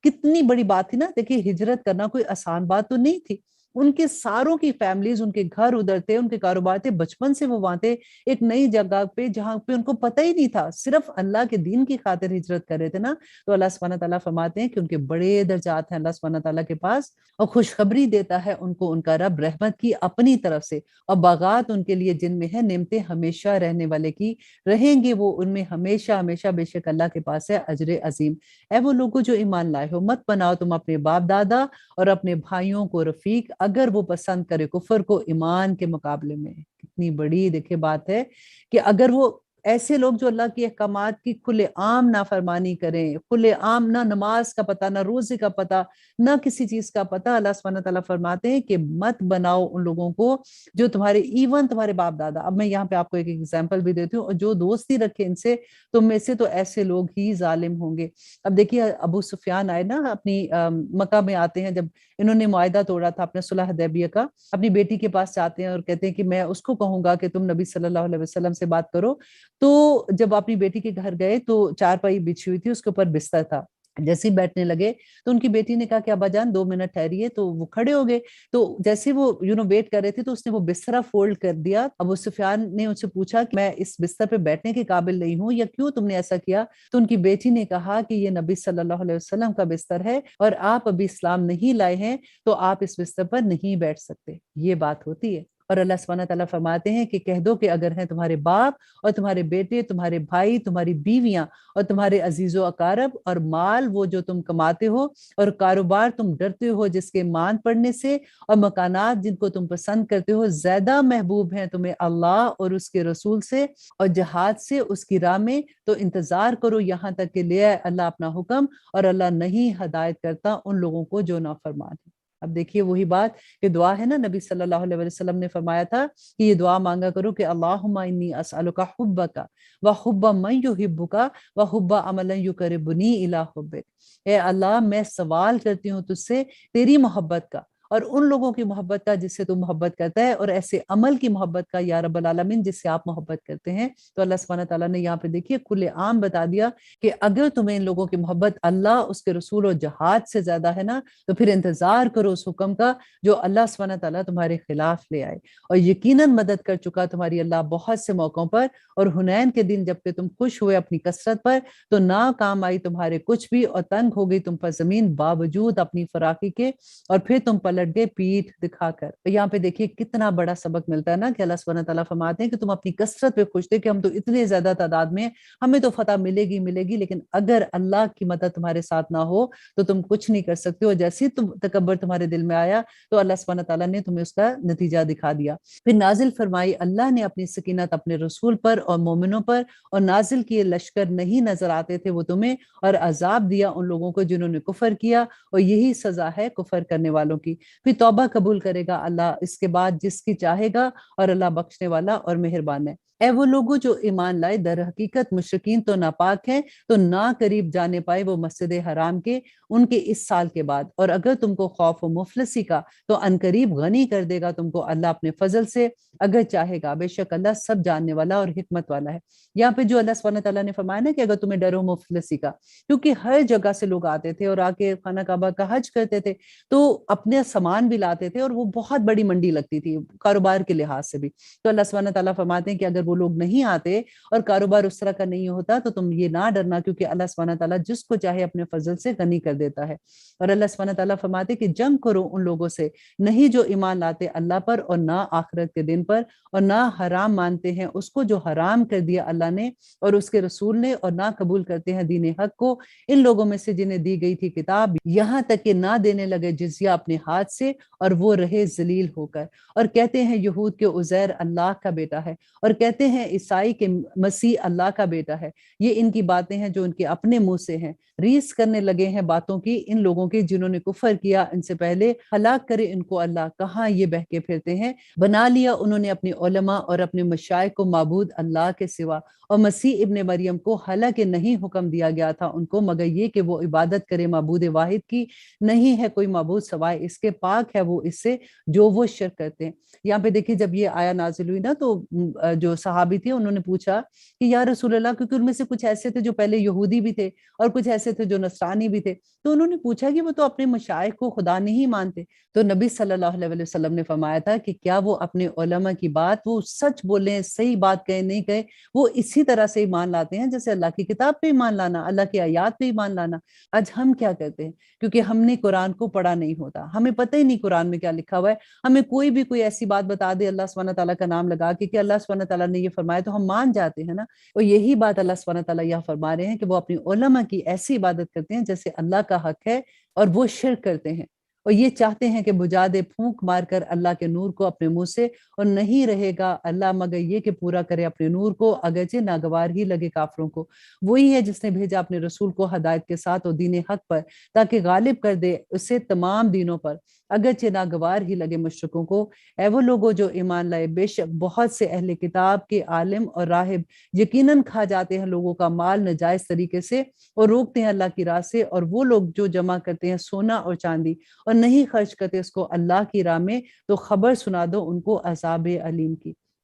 کتنی بڑی بات تھی نا، دیکھیے ہجرت کرنا کوئی آسان بات تو نہیں تھی، ان کے ساروں کی فیملیز، ان کے گھر ادھر تھے، ان کے کاروبار تھے، بچپن سے وہ وہاں تھے ایک نئی جگہ پہ جہاں پہ ان کو پتہ ہی نہیں تھا، صرف اللہ کے دین کی خاطر ہجرت کر رہے تھے نا۔ تو اللہ سبحانہ تعالیٰ فرماتے ہیں کہ ان کے بڑے درجات ہیں اللہ سبحانہ تعالیٰ کے پاس، اور خوشخبری دیتا ہے ان کو ان کا رب رحمت کی اپنی طرف سے، اور باغات ان کے لیے جن میں ہے نعمتیں ہمیشہ رہنے والے کی، رہیں گے وہ ان میں ہمیشہ ہمیشہ، بے شک اللہ کے پاس ہے اجر عظیم۔ اے وہ لوگوں جو ایمان لائے ہو، مت بناؤ تم اپنے باپ دادا اور اپنے بھائیوں کو رفیق اگر وہ پسند کرے کفر کو ایمان کے مقابلے میں۔ کتنی بڑی دیکھے بات ہے کہ اگر وہ ایسے لوگ جو اللہ کی احکامات کی کھلے عام نافرمانی کریں، کھلے عام نہ نماز کا پتہ، نہ روزے کا پتہ، نہ کسی چیز کا پتہ، اللہ سبحانہ تعالیٰ فرماتے ہیں کہ مت بناؤ ان لوگوں کو جو تمہارے ایون تمہارے باپ دادا۔ اب میں یہاں پہ آپ کو ایک ایگزامپل بھی دیتی ہوں، اور جو دوستی رکھے ان سے تم میں سے، تو ایسے لوگ ہی ظالم ہوں گے۔ اب دیکھیے ابو سفیان آئے نا اپنی مکہ میں آتے ہیں، جب انہوں نے معاہدہ توڑا تھا اپنے صلح حدیبیہ کا، اپنی بیٹی کے پاس جاتے ہیں اور کہتے ہیں کہ میں اس کو کہوں گا کہ تم نبی صلی اللہ علیہ وسلم سے بات کرو۔ تو جب اپنی بیٹی کے گھر گئے تو چارپائی بچھی ہوئی تھی، اس کے اوپر بستر تھا، جیسے ہی بیٹھنے لگے تو ان کی بیٹی نے کہا کہ ابا جان 2 منٹ ٹھہریے، تو وہ کھڑے ہو گئے۔ تو جیسے وہ ویٹ کر رہے تھے تو اس نے وہ بسترا فولڈ کر دیا۔ ابو سفیان نے ان سے پوچھا کہ میں اس بستر پہ بیٹھنے کے قابل نہیں ہوں، یا کیوں تم نے ایسا کیا؟ تو ان کی بیٹی نے کہا کہ یہ نبی صلی اللہ علیہ وسلم کا بستر ہے اور آپ ابھی اسلام نہیں لائے ہیں، تو آپ اس بستر پر نہیں بیٹھ سکتے۔ یہ بات ہوتی ہے۔ اور اللہ سبحانہ تعالیٰ فرماتے ہیں کہ کہہ دو کہ اگر ہیں تمہارے باپ اور تمہارے بیٹے، تمہارے بھائی، تمہاری بیویاں اور تمہارے عزیز و اقارب، اور مال وہ جو تم کماتے ہو، اور کاروبار تم ڈرتے ہو جس کے مان پڑنے سے، اور مکانات جن کو تم پسند کرتے ہو، زیادہ محبوب ہیں تمہیں اللہ اور اس کے رسول سے اور جہاد سے اس کی راہ میں، تو انتظار کرو یہاں تک کہ لے آئے اللہ اپنا حکم، اور اللہ نہیں ہدایت کرتا ان لوگوں کو جو نافرمان ہیں۔ اب دیکھیے وہی بات کہ دعا ہے نا، نبی صلی اللہ علیہ وسلم نے فرمایا تھا کہ یہ دعا مانگا کرو کہ اللہم انی اسألک حبک وحب من یحبک وحب عملا یقربنی الی حبک۔ اے اللہ میں سوال کرتی ہوں تجھ سے تیری محبت کا، اور ان لوگوں کی محبت کا جس سے تو محبت کرتا ہے، اور ایسے عمل کی محبت کا یا رب العالمین جس سے آپ محبت کرتے ہیں۔ تو اللہ سبحانہ تعالیٰ نے یہاں پہ دیکھیے کھلے عام بتا دیا کہ اگر تمہیں ان لوگوں کی محبت اللہ، اس کے رسول اور جہاد سے زیادہ ہے نا، تو پھر انتظار کرو اس حکم کا جو اللہ سبحانہ تعالیٰ تمہارے خلاف لے آئے، اور یقیناً مدد کر چکا تمہاری اللہ بہت سے موقعوں پر۔ اور حنین کے دن جب کہ تم خوش ہوئے اپنی کثرت پر، تو نہ کام آئی تمہارے کچھ بھی، اور تنگ ہو گئی تم پر زمین باوجود اپنی فراخی کے، اور پھر تم پلٹ گئے پیٹھ دکھا کر۔ یہاں پہ دیکھیے کتنا بڑا سبق ملتا ہے نا کہ اللہ سبحانہ تعالیٰ فرماتے ہیں کہ تم اپنی کثرت پہ خوش تھے کہ ہم تو اتنے زیادہ تعداد میں، ہمیں تو فتح ملے گی ملے گی، لیکن اگر اللہ کی مدد تمہارے ساتھ نہ ہو تو تم کچھ نہیں کر سکتے ہو۔ جیسے ہی تکبر تمہارے دل میں آیا تو اللہ سبحانہ تعالیٰ نے تمہیں اس کا نتیجہ دکھا دیا۔ پھر نازل فرمائی اللہ نے اپنی سکینت اپنے رسول پر اور مومنوں پر، اور نازل کیے لشکر نہیں نظر آتے تھے وہ تمہیں، اور عذاب دیا ان لوگوں کو جنہوں نے کفر کیا، اور یہی سزا ہے کفر کرنے والوں کی۔ پھر توبہ قبول کرے گا اللہ اس کے بعد جس کی چاہے گا، اور اللہ بخشنے والا اور مہربان ہے۔ اے وہ لوگوں جو ایمان لائے، در حقیقت مشرکین تو ناپاک ہیں، تو نہ قریب جانے پائے وہ مسجد حرام کے ان کے اس سال کے بعد، اور اگر تم کو خوف و مفلسی کا تو انقریب غنی کر دے گا تم کو اللہ اپنے فضل سے اگر چاہے گا، بے شک اللہ سب جاننے والا اور حکمت والا ہے۔ یہاں پہ جو اللہ سبحانہ تعالیٰ نے فرمایا نا کہ اگر تمہیں ڈر و مفلسی کا، کیونکہ ہر جگہ سے لوگ آتے تھے اور آ کے خانہ کعبہ کا حج کرتے تھے، تو اپنے سامان بھی لاتے تھے، اور وہ بہت بڑی منڈی لگتی تھی کاروبار کے لحاظ سے بھی۔ تو اللہ سبحانہ تعالیٰ فرماتے ہیں کہ اگر وہ لوگ نہیں آتے اور کاروبار اس طرح کا نہیں ہوتا تو تم یہ نہ ڈرنا، کیونکہ اللہ سبحانہ تعالیٰ جس کو چاہے اپنے فضل سے غنی کر دیتا ہے۔ اور اللہ سبحانہ تعالیٰ فرماتے کہ جنگ کرو ان لوگوں سے نہیں جو ایمان لاتے اللہ پر اور نہ آخرت کے دن پر، اور نہ حرام مانتے ہیں اس کو جو حرام کر دیا اللہ نے اور اس کے رسول نے، اور نہ قبول کرتے ہیں دین حق کو ان لوگوں میں سے جنہیں دی گئی تھی کتاب، یہاں تک کہ نہ دینے لگے جزیہ اپنے ہاتھ سے، اور وہ رہے ذلیل ہو کر۔ اور کہتے ہیں یہود کے عزیر اللہ کا بیٹا ہے، اور کہتے ہیں عیسائی کے مسیح اللہ کا بیٹا ہے۔ یہ ان کی باتیں ہیں جو ان کے اپنے منہ سے ہیں، ریس کرنے لگے ہیں باتوں کی ان لوگوں کی جنہوں نے کفر کیا ان سے پہلے، ہلاک کرے ان کو اللہ، کہاں یہ بہکے پھرتے ہیں۔ بنا لیا انہوں نے اپنے علماء اور اپنے مشائخ کو معبود اللہ کے سوا، اور مسیح ابن مریم کو، حالانکہ نہیں حکم دیا گیا تھا ان کو مگر یہ کہ وہ عبادت کرے معبود واحد کی، نہیں ہے کوئی معبود سوائے اس کے، پاک ہے وہ اس سے جو وہ شرک کرتے ہیں۔ یہاں پہ دیکھیے جب یہ آیا نازل ہوئی نا تو جو صحابی تھے انہوں نے پوچھا کہ یا رسول اللہ، کیونکہ ان میں سے کچھ ایسے تھے جو پہلے یہودی بھی تھے اور کچھ ایسے تھے جو نصرانی بھی تھے، تو انہوں نے پوچھا کہ وہ تو اپنے مشائخ کو خدا نہیں مانتے۔ تو نبی صلی اللہ علیہ وسلم نے فرمایا تھا کہ کیا وہ اپنے علماء کی بات وہ سچ بولیں، صحیح بات کہیں نہیں کہیں، وہ اسی طرح سے ایمان لاتے ہیں جیسے اللہ کی کتاب پہ ایمان لانا، اللہ کی آیات پہ ایمان لانا۔ آج ہم کیا کرتے ہیں؟ کیونکہ ہم نے قرآن کو پڑھا نہیں ہوتا، ہمیں پتہ ہی نہیں قرآن میں کیا لکھا ہوا ہے، ہمیں کوئی بھی کوئی ایسی بات بتا دے اللہ سبحانہ تعالیٰ کا نام لگا کے کہ اللہ سبحانہ تعالیٰ نے یہ فرمایا تو ہم مان جاتے ہیں نا۔ اور یہی بات اللہ سبحانہ تعالیٰ یہاں فرما رہے ہیں کہ وہ اپنی علماء کی ایسی عبادت کرتے ہیں جیسے اللہ کا حق ہے، اور وہ شرک کرتے ہیں، اور یہ چاہتے ہیں کہ بجھا دے پھونک مار کر اللہ کے نور کو اپنے منہ سے، اور نہیں رہے گا اللہ مگر یہ کہ پورا کرے اپنے نور کو اگرچہ ناگوار ہی لگے کافروں کو۔ وہی ہے جس نے بھیجا اپنے رسول کو ہدایت کے ساتھ اور دین حق پر، تاکہ غالب کر دے اسے تمام دینوں پر اگرچہ ناگوار ہی لگے مشرکوں کو۔ اے وہ لوگوں جو ایمان لائے، بے شک بہت سے اہل کتاب کے عالم اور راہب یقیناً کھا جاتے ہیں لوگوں کا مال ناجائز طریقے سے اور روکتے ہیں اللہ کی راہ سے، اور وہ لوگ جو جمع کرتے ہیں سونا اور چاندی اور نہیں خرچ کرتے اس کو اللہ کی راہ میں، تو خبر سنا دو ان کو عذاب علیم کی۔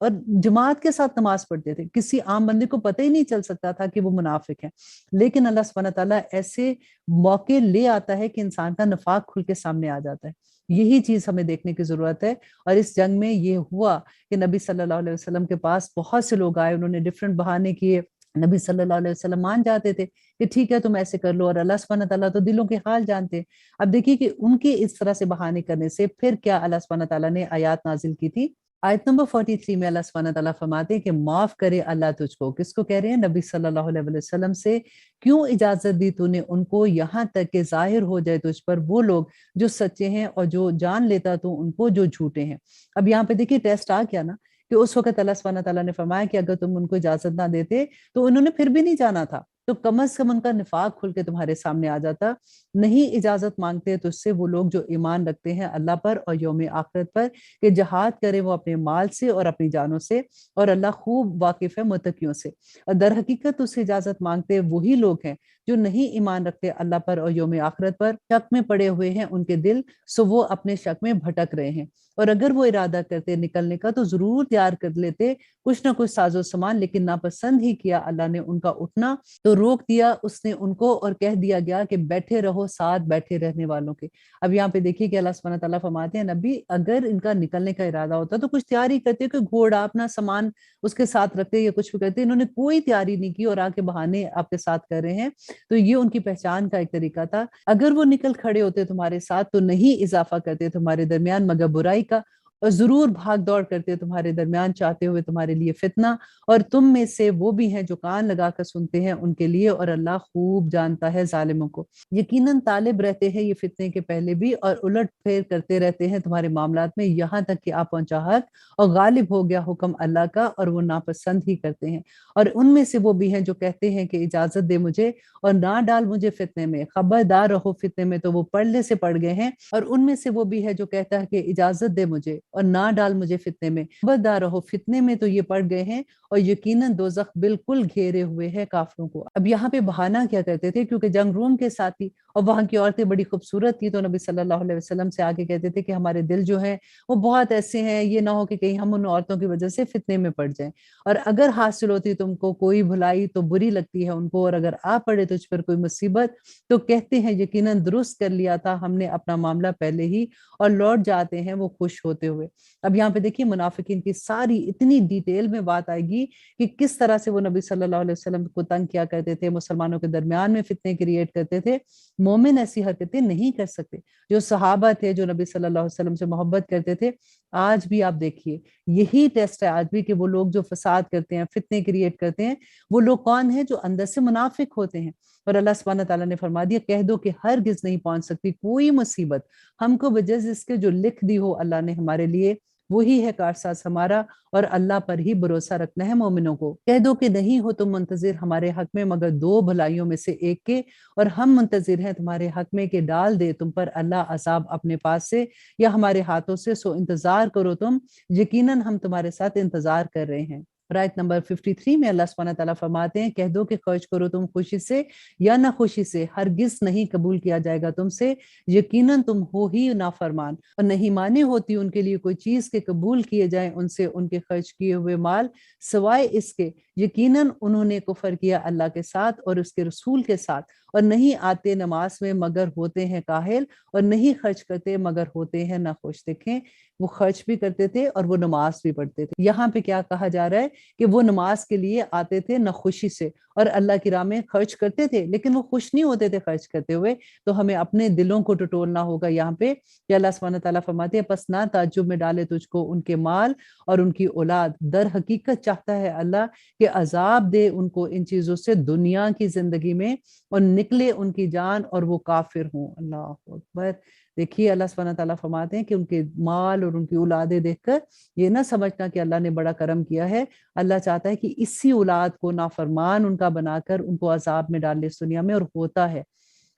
اور جماعت کے ساتھ نماز پڑھتے تھے، کسی عام بندے کو پتہ ہی نہیں چل سکتا تھا کہ وہ منافق ہیں، لیکن اللہ سبحانہ تعالیٰ ایسے موقع لے آتا ہے کہ انسان کا نفاق کھل کے سامنے آ جاتا ہے۔ یہی چیز ہمیں دیکھنے کی ضرورت ہے، اور اس جنگ میں یہ ہوا کہ نبی صلی اللہ علیہ وسلم کے پاس بہت سے لوگ آئے، انہوں نے ڈفرینٹ بہانے کیے، نبی صلی اللہ علیہ وسلم مان جاتے تھے کہ ٹھیک ہے تم ایسے کر لو، اور اللہ سبحانہ تعالیٰ تو دلوں کے حال جانتے ہیں۔ اب دیکھیے کہ ان کے اس طرح سے بہانے کرنے سے پھر کیا اللہ سبحانہ تعالیٰ نے آیات نازل کی تھی۔ آیت نمبر 43 میں اللہ سبحانہ تعالیٰ فرماتے ہیں کہ معاف کرے اللہ تجھ کو، کس کو کہہ رہے ہیں؟ نبی صلی اللہ علیہ وسلم سے، کیوں اجازت دی تو نے ان کو یہاں تک کہ ظاہر ہو جائے تجھ پر وہ لوگ جو سچے ہیں اور جو جان لیتا تو ان کو جو جھوٹے ہیں۔ اب یہاں پہ دیکھیے ٹیسٹ آ گیا نا، کہ اس وقت اللہ سبحانہ تعالیٰ نے فرمایا کہ اگر تم ان کو اجازت نہ دیتے تو انہوں نے پھر بھی نہیں جانا تھا، تو کم از کم ان کا نفاق کھل کے تمہارے سامنے آ جاتا۔ نہیں اجازت مانگتے تو اس سے وہ لوگ جو ایمان رکھتے ہیں اللہ پر اور یوم آخرت پر، کہ جہاد کرے وہ اپنے مال سے اور اپنی جانوں سے، اور اللہ خوب واقف ہے متقیوں سے۔ اور در حقیقت اس سے اجازت مانگتے وہی لوگ ہیں جو نہیں ایمان رکھتے اللہ پر اور یوم آخرت پر، شک میں پڑے ہوئے ہیں ان کے دل، سو وہ اپنے شک میں بھٹک رہے ہیں، اور اگر وہ ارادہ کرتے نکلنے کا تو ضرور تیار کر لیتے کچھ نہ کچھ ساز و سامان، لیکن ناپسند ہی کیا اللہ نے ان کا اٹھنا، تو روک دیا اس نے ان کو اور کہہ دیا گیا کہ بیٹھے رہو ساتھ بیٹھے رہنے والوں کے۔ اب یہاں پہ دیکھیے کہ اللہ سبحانہ تعالیٰ فرماتے ہیں نبی اگر ان کا نکلنے کا ارادہ ہوتا تو کچھ تیاری کرتے، کہ گھوڑا اپنا سامان اس کے ساتھ رکھتے یا کچھ بھی کرتے، انہوں نے کوئی تیاری نہیں کی اور آ کے بہانے آپ کے ساتھ کر رہے ہیں۔ تو یہ ان کی پہچان کا ایک طریقہ تھا، اگر وہ نکل کھڑے ہوتے تمہارے ساتھ تو نہیں اضافہ کرتے تمہارے درمیان مگر برائی کا، اور ضرور بھاگ دوڑ کرتے تمہارے درمیان چاہتے ہوئے تمہارے لیے فتنہ، اور تم میں سے وہ بھی ہیں جو کان لگا کر سنتے ہیں ان کے لیے، اور اللہ خوب جانتا ہے ظالموں کو۔ یقیناً طالب رہتے ہیں یہ فتنے کے پہلے بھی، اور الٹ پھیر کرتے رہتے ہیں تمہارے معاملات میں، یہاں تک کہ آپ پہنچا حق اور غالب ہو گیا حکم اللہ کا، اور وہ ناپسند ہی کرتے ہیں۔ اور ان میں سے وہ بھی ہیں جو کہتے ہیں کہ اجازت دے مجھے اور نہ ڈال مجھے فتنے میں، خبردار رہو فتنے میں، تو وہ پڑھنے سے پڑ گئے ہیں۔ اور ان میں سے وہ بھی ہے جو کہتا ہے کہ اجازت دے مجھے اور نہ ڈال مجھے فتنے میں، خبردار رہو فتنے میں، تو یہ پڑ گئے ہیں، اور یقیناً دوزخ بالکل گھیرے ہوئے ہے کافروں کو۔ اب یہاں پہ بہانہ کیا کرتے تھے، کیونکہ جنگ روم کے ساتھ تھی اور وہاں کی عورتیں بڑی خوبصورت تھی، تو نبی صلی اللہ علیہ وسلم سے آگے کہتے تھے کہ ہمارے دل جو ہیں وہ بہت ایسے ہیں، یہ نہ ہو کہ کہیں ہم ان عورتوں کی وجہ سے فتنے میں پڑ جائیں، اور اگر حاصل ہوتی تم کو کوئی بھلائی تو بری لگتی ہے ان کو، اور اگر آ پڑے تجھ پر کوئی مصیبت تو کہتے ہیں یقیناً درست کر لیا تھا ہم نے اپنا معاملہ پہلے ہی، اور لوٹ جاتے ہیں وہ خوش ہوتے ہوئے۔ اب یہاں پہ دیکھیے منافقین کی ساری اتنی ڈیٹیل میں بات آئے گی کہ کس طرح سے وہ نبی صلی اللہ علیہ وسلم کو تنگ کیا کرتے تھے، مسلمانوں کے درمیان میں فتنے کریٹ کرتے تھے۔ مومن ایسی حرکتیں نہیں کر سکتے۔ جو صحابہ تھے جو نبی صلی اللہ علیہ وسلم سے محبت کرتے تھے، آج بھی آپ دیکھیے یہی ٹیسٹ ہے آج بھی، کہ وہ لوگ جو فساد کرتے ہیں، فتنے کریٹ کرتے ہیں، وہ لوگ کون ہیں؟ جو اندر سے منافق ہوتے ہیں۔ اور اللہ سبحانہ تعالیٰ نے فرما دیا کہہ دو کہ ہرگز نہیں پہنچ سکتی کوئی مصیبت ہم کو بجز اس کے جو لکھ دی ہو اللہ نے ہمارے لیے، وہی ہے کارساز ہمارا، اور اللہ پر ہی بھروسہ رکھنا ہے مومنوں کو۔ کہہ دو کہ نہیں ہو تم منتظر ہمارے حق میں مگر دو بھلائیوں میں سے ایک کے، اور ہم منتظر ہیں تمہارے حق میں کہ ڈال دے تم پر اللہ عذاب اپنے پاس سے یا ہمارے ہاتھوں سے، سو انتظار کرو تم، یقیناً ہم تمہارے ساتھ انتظار کر رہے ہیں۔ آیت نمبر 53 میں اللہ سبحانہ تعالیٰ فرماتے ہیں کہہ دو کہ خرچ کرو تم خوشی سے یا نہ خوشی سے، ہرگز نہیں قبول کیا جائے گا تم سے، یقیناً تم ہو ہی نافرمان، اور نہیں مانے ہوتی ان کے لیے کوئی چیز کے قبول کیے جائیں ان سے ان کے خرچ کیے ہوئے مال، سوائے اس کے یقیناً انہوں نے کفر کیا اللہ کے ساتھ اور اس کے رسول کے ساتھ، اور نہیں آتے نماز میں مگر ہوتے ہیں کاہل، اور نہیں خرچ کرتے مگر ہوتے ہیں ناخوش۔ دیکھیں وہ خرچ بھی کرتے تھے اور وہ نماز بھی پڑھتے تھے۔ یہاں پہ کیا کہا جا رہا ہے کہ وہ نماز کے لیے آتے تھے نہ خوشی سے، اور اللہ کی راہ میں خرچ کرتے تھے، لیکن وہ خوش نہیں ہوتے تھے خرچ کرتے ہوئے۔ تو ہمیں اپنے دلوں کو ٹٹولنا ہوگا یہاں پہ کہ اللہ سبحانہ تعالیٰ فرماتے ہیں پس نہ تعجب میں ڈالے تجھ کو ان کے مال اور ان کی اولاد، در حقیقت چاہتا ہے اللہ کہ عذاب دے ان کو ان چیزوں سے دنیا کی زندگی میں، اور نکلے ان کی جان اور وہ کافر ہوں۔ اللہ اکبر۔ دیکھیے اللہ سبحانہ تعالیٰ فرماتے ہیں کہ ان کے مال اور ان کی اولادیں دیکھ کر یہ نہ سمجھنا کہ اللہ نے بڑا کرم کیا ہے، اللہ چاہتا ہے کہ اسی اولاد کو نافرمان ان کا بنا کر ان کو عذاب میں ڈال لے اس دنیا میں، اور ہوتا ہے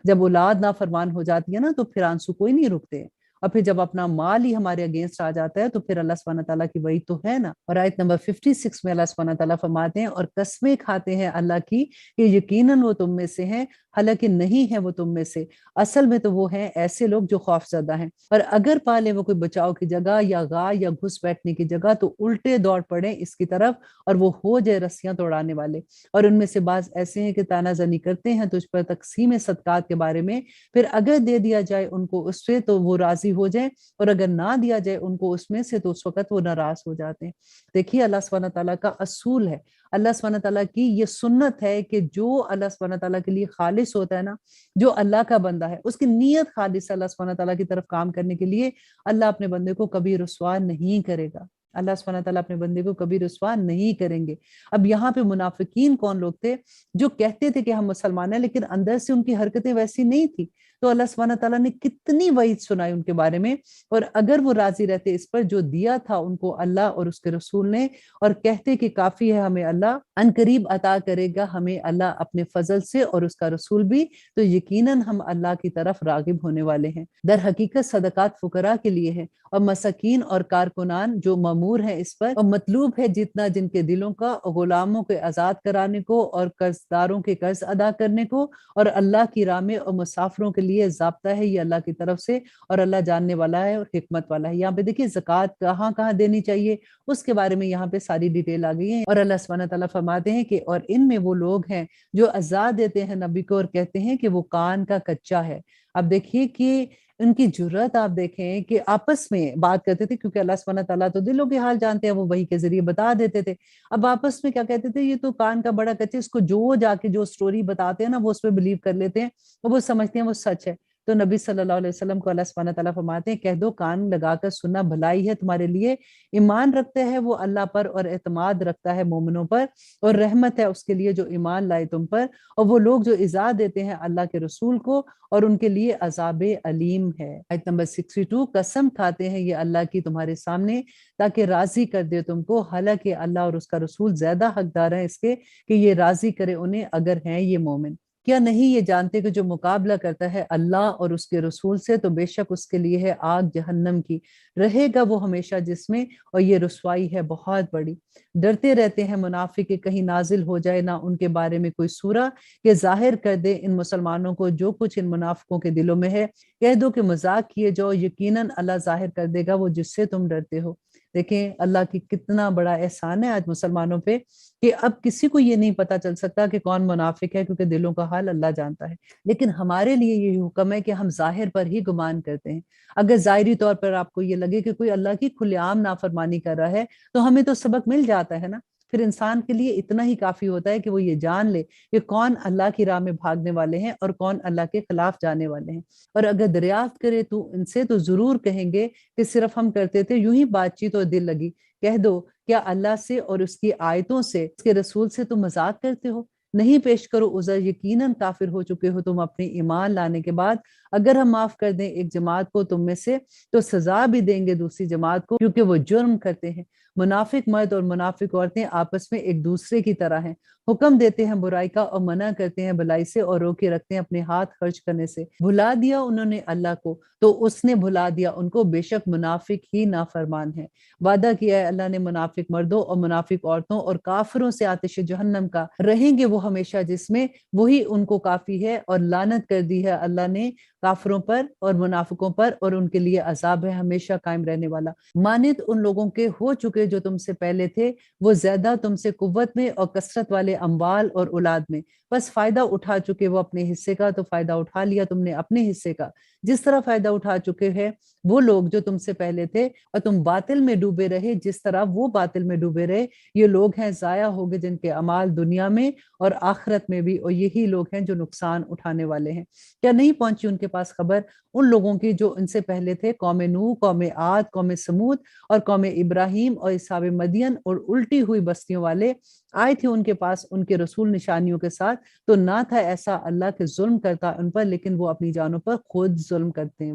جب اولاد نافرمان ہو جاتی ہے نا تو پھر آنسو کوئی نہیں رکتے، اور پھر جب اپنا مال ہی ہمارے اگینسٹ آ جاتا ہے تو پھر اللہ سبحانہ تعالیٰ کی وہی تو ہے نا۔ اور آیت نمبر 56 میں اللہ سبحانہ تعالیٰ فرماتے ہیں اور قسمیں کھاتے ہیں اللہ کی کہ یقیناً وہ تم میں سے ہیں، حالانکہ نہیں ہے وہ تم میں سے، اصل میں تو وہ ہیں ایسے لوگ جو خوف زدہ ہیں، اور اگر پالے وہ کوئی بچاؤ کی جگہ یا غار یا گھس بیٹھنے کی جگہ تو الٹے دوڑ پڑے اس کی طرف اور وہ ہو جائے رسیاں توڑانے والے۔ اور ان میں سے بعض ایسے ہیں کہ تانا زنی کرتے ہیں تجھ پر تقسیم صدقات کے بارے میں، پھر اگر دے دیا جائے ان کو اس سے تو وہ راضی ہو جائیں، اور اگر نہ دیا جائے ان کو اس میں سے تو اس وقت وہ ناراض ہو جاتے ہیں۔ دیکھیے اللہ سبحانہ تعالیٰ کا اصول ہے، اللہ سبحانہ تعالیٰ کی یہ سنت ہے کہ جو اللہ سبحانہ تعالیٰ کے لیے خالص ہوتا ہے نا، جو اللہ کا بندہ ہے اس کی نیت خالص اللہ سبحانہ تعالیٰ کی طرف کام کرنے کے لیے، اللہ اپنے بندے کو کبھی رسوا نہیں کرے گا، اللہ سبحانہ تعالیٰ اپنے بندے کو کبھی رسوا نہیں کریں گے۔ اب یہاں پہ منافقین کون لوگ تھے؟ جو کہتے تھے کہ ہم مسلمان ہیں لیکن اندر سے ان کی حرکتیں ویسی نہیں تھی، تو اللہ سبحانہ تعالیٰ نے کتنی وعید سنائی ان کے بارے میں، اور اگر وہ راضی رہتے اس پر جو دیا تھا ان کو اللہ اور اس کے رسول نے، اور کہتے کہ کافی ہے ہمیں اللہ، ان قریب عطا کرے گا ہمیں اللہ اپنے فضل سے اور اس کا رسول بھی، تو یقیناً ہم اللہ کی طرف راغب ہونے والے ہیں۔ در حقیقت صدقات فقراء کے لیے ہیں اور مساکین اور کارکنان جو مامور ہیں اس پر، اور مطلوب ہے جتنا جن کے دلوں کا، اور غلاموں کے آزاد کرانے کو اور قرض داروں کے قرض ادا کرنے کو، اور اللہ کی راہ میں اور مسافروں کے لیے ضابطہ ہے یہ اللہ کی طرف سے، اور اللہ جاننے والا ہے اور حکمت والا ہے۔ یہاں پہ دیکھیے زکوٰۃ کہاں کہاں دینی چاہیے اس کے بارے میں یہاں پہ ساری ڈیٹیل آ گئی ہے، اور اللہ سبحانہ تعالیٰ فرماتے ہیں کہ اور ان میں وہ لوگ ہیں جو عزا دیتے ہیں نبی کو اور کہتے ہیں کہ وہ کان کا کچا ہے۔ اب دیکھیے کہ ان کی جرت آپ دیکھیں کہ آپس میں بات کرتے تھے، کیونکہ اللہ سبحانہ تعالیٰ تو دلوں کے حال جانتے ہیں، وہ وحی کے ذریعے بتا دیتے تھے۔ اب آپس میں کیا کہتے تھے، یہ تو کان کا بڑا کچا، اس کو جو جا کے جو سٹوری بتاتے ہیں نا وہ اس پہ بلیو کر لیتے ہیں، اور وہ سمجھتے ہیں وہ سچ ہے۔ تو نبی صلی اللہ علیہ وسلم کو اللہ سبحانہ تعالیٰ فرماتے ہیں کہہ دو کان لگا کر سننا بھلائی ہے تمہارے لیے، ایمان رکھتا ہے وہ اللہ پر اور اعتماد رکھتا ہے مومنوں پر، اور رحمت ہے اس کے لیے جو ایمان لائے تم پر، اور وہ لوگ جو ایذا دیتے ہیں اللہ کے رسول کو اور ان کے لیے عذاب علیم ہے۔ آیت نمبر 62، قسم کھاتے ہیں یہ اللہ کی تمہارے سامنے تاکہ راضی کر دے تم کو، حالانکہ اللہ اور اس کا رسول زیادہ حقدار ہیں اس کے کہ یہ راضی کرے انہیں اگر ہیں یہ مومن۔ کیا نہیں یہ جانتے کہ جو مقابلہ کرتا ہے اللہ اور اس کے رسول سے تو بے شک اس کے لیے ہے آگ جہنم کی، رہے گا وہ ہمیشہ جس میں، اور یہ رسوائی ہے بہت بڑی۔ ڈرتے رہتے ہیں منافق کہ کہیں نازل ہو جائے نہ ان کے بارے میں کوئی سورہ کہ ظاہر کر دے ان مسلمانوں کو جو کچھ ان منافقوں کے دلوں میں ہے، کہہ دو کہ مذاق کیے جاؤ، یقیناً اللہ ظاہر کر دے گا وہ جس سے تم ڈرتے ہو۔ دیکھیں اللہ کی کتنا بڑا احسان ہے آج مسلمانوں پہ کہ اب کسی کو یہ نہیں پتا چل سکتا کہ کون منافق ہے، کیونکہ دلوں کا حال اللہ جانتا ہے۔ لیکن ہمارے لیے یہ حکم ہے کہ ہم ظاہر پر ہی گمان کرتے ہیں۔ اگر ظاہری طور پر آپ کو یہ لگے کہ کوئی اللہ کی کھلے عام نافرمانی کر رہا ہے تو ہمیں تو سبق مل جاتا ہے نا، پھر انسان کے لیے اتنا ہی کافی ہوتا ہے کہ وہ یہ جان لے کہ کون اللہ کی راہ میں بھاگنے والے ہیں اور کون اللہ کے خلاف جانے والے ہیں۔ اور اگر دریافت کرے تو ان سے تو ضرور کہیں گے کہ صرف ہم کرتے تھے یوں ہی بات چیت اور دل لگی۔ کہہ دو کیا اللہ سے اور اس کی آیتوں سے، اس کے رسول سے تم مذاق کرتے ہو؟ نہیں پیش کرو عذر، یقیناً کافر ہو چکے ہو تم اپنے ایمان لانے کے بعد۔ اگر ہم معاف کر دیں ایک جماعت کو تم میں سے تو سزا بھی دیں گے دوسری جماعت کو، کیونکہ وہ جرم کرتے ہیں۔ منافق مرد اور منافق عورتیں آپس میں ایک دوسرے کی طرح ہیں، حکم دیتے ہیں برائی کا اور منع کرتے ہیں بھلائی سے، اور روکے رکھتے ہیں اپنے ہاتھ خرچ کرنے سے۔ بھلا دیا انہوں نے اللہ کو تو اس نے بھلا دیا ان کو، بے شک منافق ہی نافرمان ہے۔ وعدہ کیا ہے اللہ نے منافق مردوں اور منافق عورتوں اور کافروں سے آتش جہنم کا، رہیں گے وہ ہمیشہ جس میں، وہی ان کو کافی ہے، اور لعنت کر دی ہے اللہ نے کافروں پر اور منافقوں پر، اور ان کے لیے عذاب ہے ہمیشہ قائم رہنے والا۔ مانند ان لوگوں کے ہو چکے جو تم سے پہلے تھے، وہ زیادہ تم سے قوت میں اور کثرت والے اموال اور اولاد میں، بس فائدہ اٹھا چکے وہ اپنے حصے کا، تو فائدہ اٹھا لیا تم نے اپنے حصے کا، جس طرح فائدہ اٹھا چکے ہیں وہ لوگ جو تم سے پہلے تھے، اور تم باطل میں ڈوبے رہے جس طرح وہ باطل میں ڈوبے رہے۔ یہ لوگ ہیں ضائع ہو گئے جن کے اعمال دنیا میں اور آخرت میں بھی، اور یہی لوگ ہیں جو نقصان اٹھانے والے ہیں۔ کیا نہیں پہنچی ان کے پاس خبر ان لوگوں کی جو ان سے پہلے تھے، قوم نوح، قوم عاد، قوم سمود اور قوم ابراہیم اور اصحاب مدین اور الٹی ہوئی بستیوں والے؟ آئے تھے ان کے پاس ان کے رسول نشانیوں کے ساتھ، تو نہ تھا ایسا اللہ کے ظلم کرتا ان پر، لیکن وہ اپنی جانوں پر خود ظلم کرتے ہیں۔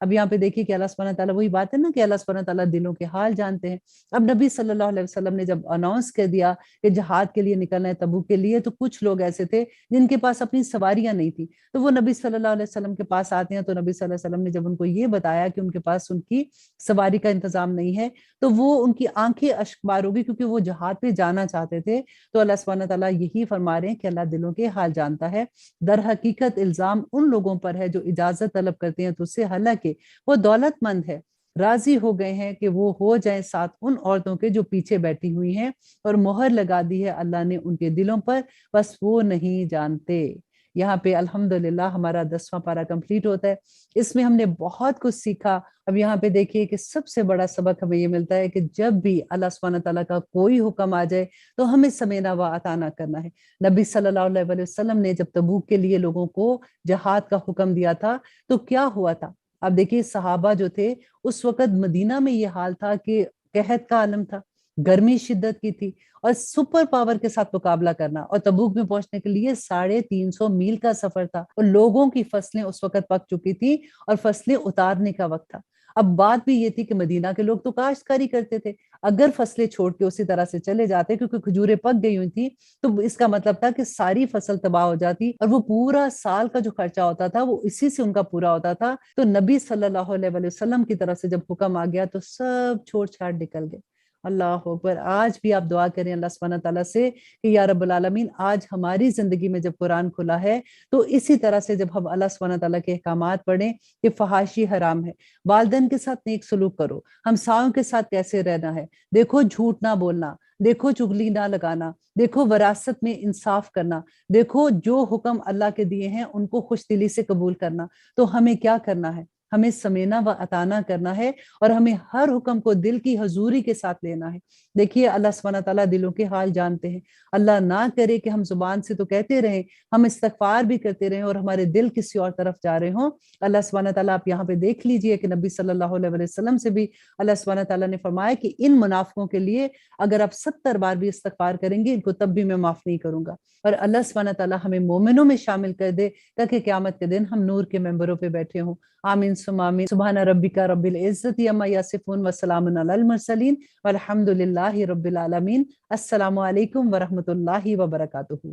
اب یہاں پہ دیکھیے کہ اللہ سبحانہ تعالیٰ، وہی بات ہے نا کہ اللہ سبحانہ تعالیٰ دلوں کے حال جانتے ہیں۔ اب نبی صلی اللہ علیہ وسلم نے جب اناؤنس کر دیا کہ جہاد کے لیے نکلنا ہے تبوک کے لیے، تو کچھ لوگ ایسے تھے جن کے پاس اپنی سواریاں نہیں تھی، تو وہ نبی صلی اللہ علیہ وسلم کے پاس آتے ہیں، تو نبی صلی اللہ علیہ وسلم نے جب ان کو یہ بتایا کہ ان کے پاس ان کی سواری کا انتظام نہیں ہے، تو وہ ان کی آنکھیں اشک بار ہو گئی، کیونکہ وہ جہاد پہ جانا چاہتے تھے۔ تو اللہ سبحانہ تعالیٰ یہی فرما رہے ہیں کہ اللہ دلوں کے حال جانتا ہے۔ در حقیقت الزام ان لوگوں پر ہے جو اجازت طلب کرتے ہیں تو اس سے، حالانکہ وہ دولت مند ہے، راضی ہو گئے ہیں کہ وہ ہو جائیں ساتھ ان عورتوں کے جو پیچھے بیٹھی ہوئی ہیں، اور مہر لگا دی ہے اللہ نے ان کے دلوں پر، بس وہ نہیں جانتے۔ یہاں پہ الحمدللہ ہمارا 10واں پارہ کمپلیٹ ہوتا ہے۔ اس میں ہم نے بہت کچھ سیکھا۔ اب یہاں پہ دیکھیے کہ سب سے بڑا سبق ہمیں یہ ملتا ہے کہ جب بھی اللہ سبحانہ تعالیٰ کا کوئی حکم آ جائے تو ہمیں سمینا و اطاعنا کرنا ہے۔ نبی صلی اللہ علیہ وسلم نے جب تبوک کے لیے لوگوں کو جہاد کا حکم دیا تھا تو کیا ہوا تھا؟ اب دیکھیے صحابہ جو تھے اس وقت مدینہ میں یہ حال تھا کہ قحط کا عالم تھا، گرمی شدت کی تھی، اور سپر پاور کے ساتھ مقابلہ کرنا، اور تبوک میں پہنچنے کے لیے 350 میل کا سفر تھا، اور لوگوں کی فصلیں اس وقت پک چکی تھی اور فصلیں اتارنے کا وقت تھا۔ اب بات بھی یہ تھی کہ مدینہ کے لوگ تو کاشتکاری کرتے تھے، اگر فصلیں چھوڑ کے اسی طرح سے چلے جاتے کیونکہ کھجوریں پک گئی ہوئی تھی تو اس کا مطلب تھا کہ ساری فصل تباہ ہو جاتی، اور وہ پورا سال کا جو خرچہ ہوتا تھا وہ اسی سے ان کا پورا ہوتا تھا۔ تو نبی صلی اللہ علیہ وسلم کی طرف سے جب حکم آ گیا تو سب چھوڑ چھاڑ نکل گئے۔ اللہ اکبر۔ آج بھی آپ دعا کریں اللہ سبحانہ تعالیٰ سے کہ یا رب العالمین، آج ہماری زندگی میں جب قرآن کھلا ہے تو اسی طرح سے جب ہم اللہ سبحانہ تعالیٰ کے احکامات پڑھیں کہ فحاشی حرام ہے، والدین کے ساتھ نیک سلوک کرو، ہمسایوں کے ساتھ کیسے رہنا ہے، دیکھو جھوٹ نہ بولنا، دیکھو چغلی نہ لگانا، دیکھو وراثت میں انصاف کرنا، دیکھو جو حکم اللہ کے دیے ہیں ان کو خوش دلی سے قبول کرنا۔ تو ہمیں کیا کرنا ہے؟ ہمیں سمینا و اطاعنا کرنا ہے، اور ہمیں ہر حکم کو دل کی حضوری کے ساتھ لینا ہے۔ دیکھیے اللہ سبحانہ تعالیٰ دلوں کے حال جانتے ہیں۔ اللہ نہ کرے کہ ہم زبان سے تو کہتے رہیں، ہم استغفار بھی کرتے رہیں اور ہمارے دل کسی اور طرف جا رہے ہوں۔ اللہ سبحانہ تعالیٰ، آپ یہاں پہ دیکھ لیجئے کہ نبی صلی اللہ علیہ وسلم سے بھی اللہ سبحانہ تعالیٰ نے فرمایا کہ ان منافقوں کے لیے اگر آپ 70 بار بھی استغفار کریں گے ان کو تب بھی میں معاف نہیں کروں گا۔ اور اللہ سبحانہ تعالیٰ ہمیں مومنوں میں شامل کر دے تاکہ قیامت کے دن ہم نور کے ممبروں پہ بیٹھے ہوں۔ آمین ثم آمین۔ سبحان ربک رب العزت عما یصفون وسلام علی المرسلین والحمد للہ رب العالمین۔ السلام علیکم ورحمۃ اللہ وبرکاتہ۔